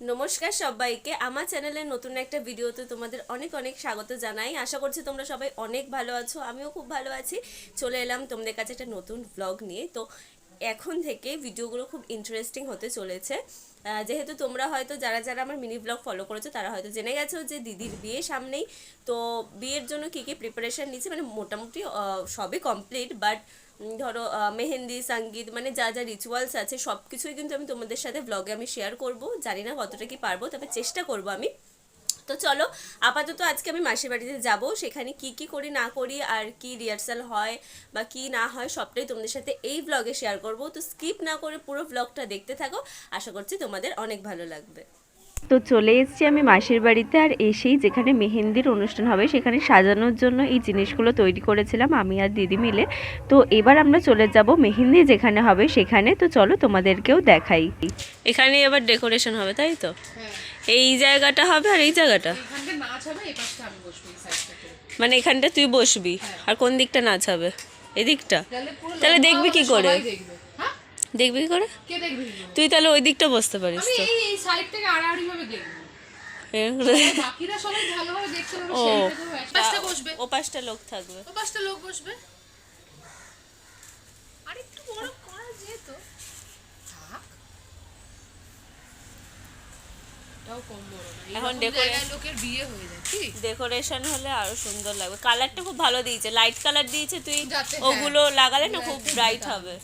নমস্কার সবাইকে আমার চ্যানেলের নতুন একটা ভিডিওতে তোমাদের অনেক অনেক স্বাগত জানাই। আশা করছি তোমরা সবাই অনেক ভালো আছো, আমিও খুব ভালো আছি। চলে এলাম তোমাদের কাছে একটা নতুন ব্লগ নিয়ে। তো এখন থেকে ভিডিওগুলো খুব ইন্টারেস্টিং হতে চলেছে। যেহেতু তোমরা হয়তো যারা যারা আমার মিনি ব্লগ ফলো করেছো তারা হয়তো জেনে গেছো যে দিদির বিয়ে সামনেই। তো বিয়ের জন্য কী কী প্রিপারেশান নিচ্ছে, মানে মোটামুটি সবই কমপ্লিট, বাট ধরো মেহেন্দি সঙ্গীত মানে যা যা রিচুয়ালস আছে সব কিছুই কিন্তু আমি তোমাদের সাথে ব্লগে আমি শেয়ার করব। জানি না কতটা কি পারবো, তবে চেষ্টা করব আমি। তো চলো, আপাতত আজকে আমি মাসির বাড়িতে যাব, সেখানে কি কি করি না করি আর কি রিহার্সাল হয় বা কি না হয় সবটাই তোমাদের সাথে এই ব্লগে শেয়ার করব। তো স্কিপ না করে পুরো ব্লগটা দেখতে থাকো, আশা করছি তোমাদের অনেক ভালো লাগবে। তো চলে এসেছি আমি মাসির বাড়িতে, আর এসেই যেখানে মেহেন্দির অনুষ্ঠান হবে সেখানে সাজানোর জন্য এই জিনিসগুলো তৈরি করেছিলাম আমি আর দিদি মিলে। তো এবার আমরা চলে যাব মেহেন্দি যেখানে হবে সেখানে। তো চলো তোমাদেরকেও দেখাই। এখানে এবার ডেকোরেশন হবে, তাই তো? এই জায়গাটা হবে আর এই জায়গাটা মানে এখানটা তুই বসবি আর কোন দিকটা নাচ হবে? এদিকটা? তাহলে দেখবি কি করে? দেখবি কি করে? তুই তাহলে ওই দিকটা বসতে পারিস তো। ও পাঁচটা লোক থাকবে। এখন ডেকোরেশন হলে আরো সুন্দর লাগবে। কালারটা খুব ভালো দিয়েছে, লাইট কালার দিয়েছে। তুই ওগুলো লাগালে না খুব ব্রাইট হবে।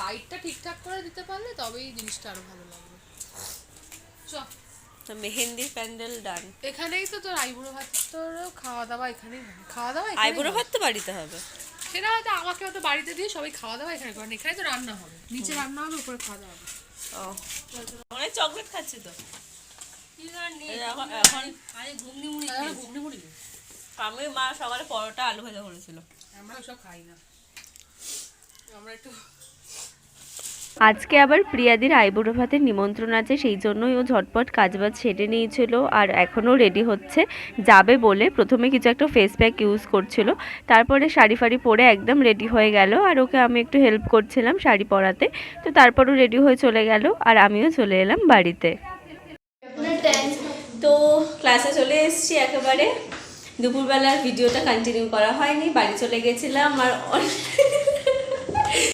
লাইটটা ঠিকঠাক করে দিতে পারলে তবেই জিনিসটা আরো ভালো লাগবে। তো মেহেন্দির প্যান্ডেল ডান। এখানেই তো তোর আইবুড়ো ভাত, তোর খাওয়া দাওয়া এখানেই হবে। খাওয়া দাওয়া আইবুড়ো ভাত তো বাড়িতে হবে, সেটা হয়তো আমাকে হয়তো বাড়িতে দিয়ে সবাই খাওয়া দাওয়া এখানে করেন। এখানে তো রান্না হবে, নিচে রান্না হবে, উপরে খাওয়া দাওয়া হবে। ও অনেক চকলেট খাচ্ছে তো এখন। আমি মা সকালে পরোটা আলু ভাজা করেছিল। আমরা ওসব খাই না, আমরা একটু। আজকে আবার প্রিয়াদির আইবুড়ো ভাতের নিমন্ত্রণ আছে, সেই জন্যই ও ঝটপট কাজবাজ সেরে নিয়েছিল আর এখনও রেডি হচ্ছে যাবে বলে। প্রথমে কিছু একটা ফেস প্যাক ইউজ করছিল, তারপরে শাড়ি ফাড়ি পরে একদম রেডি হয়ে গেল, আর ওকে আমি একটু হেল্প করছিলাম শাড়ি পরাতে। তো তারপরও রেডি হয়ে চলে গেল আর আমিও চলে এলাম বাড়িতে। তো ক্লাসে চলে এসেছি একেবারে। দুপুরবেলার ভিডিওটা কন্টিনিউ করা হয়নি, বাড়ি চলে গেছিলাম। আর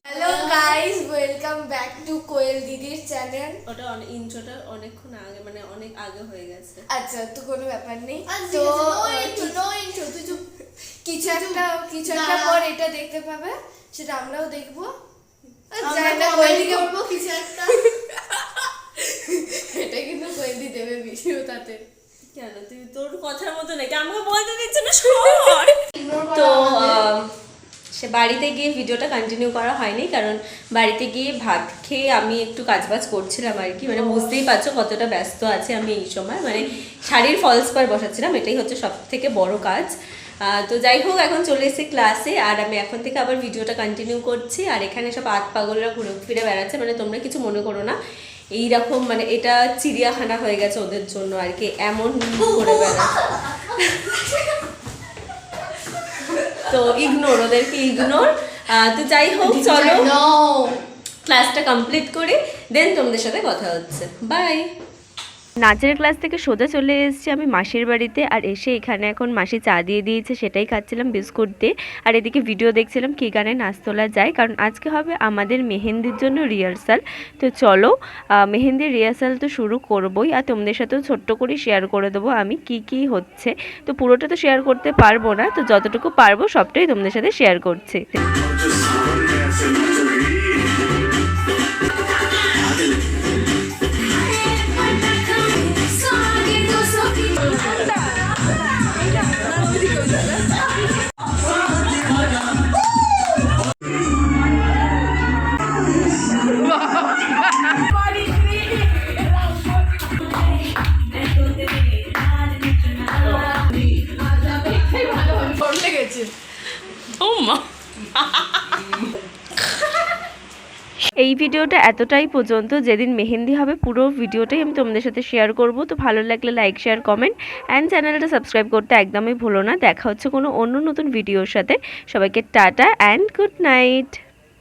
hello guys, welcome back to Koyel দিদির চ্যানেল। ওটা ইন্ট্রোটা অনেকক্ষণ আগে, মানে অনেক আগে হয়ে গেছে। আচ্ছা, তো কোনো ব্যাপার নেই। তো কিছু একটা পর এটা দেখতে পাবে, সেটা আমরাও দেখবো। কিছু একটা এটা কিন্তু কোয়েল দি দেবে ভিডিওটাতে। কেন তুই তোর কথার মতো নাকি আমাকে বলতে দিচ্ছে না? তো সে বাড়িতে গিয়ে ভিডিওটা কন্টিনিউ করা হয়নি, কারণ বাড়িতে গিয়ে ভাত খেয়ে আমি একটু কাজবাজ করছিলাম আর কি। মানে বুঝতেই পারছো কতটা ব্যস্ত আছে আমি এই সময়। মানে শাড়ির ফলস পার বসাচ্ছিলাম, এটাই হচ্ছে সব থেকে বড় কাজ। তো যাই হোক, এখন চলে এসেছি ক্লাসে, আর আমি এখন থেকে আবার ভিডিওটা কন্টিনিউ করছি। আর এখানে সব আত পাগলরা ঘুরে ফিরে বেড়াচ্ছে, মানে তোমরা কিছু মনে করো না। এইরকম মানে এটা চিড়িয়াখানা হয়ে গেছে ওদের জন্য আর কি, এমন করে বেড়াচ্ছে। তো ইগনোর, ওদেরকে ইগনোর। তো যাই হোক, চলো ক্লাসটা কমপ্লিট করি, দেন তোমাদের সাথে কথা হচ্ছে। বাই। নাচের ক্লাস থেকে সোজা চলে এসেছি আমি মাসির বাড়িতে, আর এসে এখানে এখন মাসি চা দিয়ে দিয়েছে, সেটাই খাচ্ছিলাম বিস্কুট দিয়ে। আর এদিকে ভিডিও দেখছিলাম কী গানে নাচ তোলা যায়, কারণ আজকে হবে আমাদের মেহেন্দির জন্য রিহার্সাল। তো চলো, মেহেন্দির রিহার্সাল তো শুরু করবোই, আর তোমাদের সাথেও ছোট্ট করে শেয়ার করে দেবো আমি কি কি হচ্ছে। তো পুরোটা তো শেয়ার করতে পারবো না, তো যতটুকু পারবো সবটাই তোমাদের সাথে শেয়ার করছি। এই ভিডিওটা এতটাই পর্যন্ত, যেদিন মেহেন্দি হবে পুরো ভিডিওটাই আমি তোমাদের সাথে শেয়ার করব। তো ভালো লাগলে লাইক, শেয়ার, কমেন্ট অ্যান্ড চ্যানেলটা সাবস্ক্রাইব করতে একদমই ভুলো না। দেখা হচ্ছে কোনো অন্য নতুন ভিডিওর সাথে। সবাইকে টাটা অ্যান্ড গুড নাইট।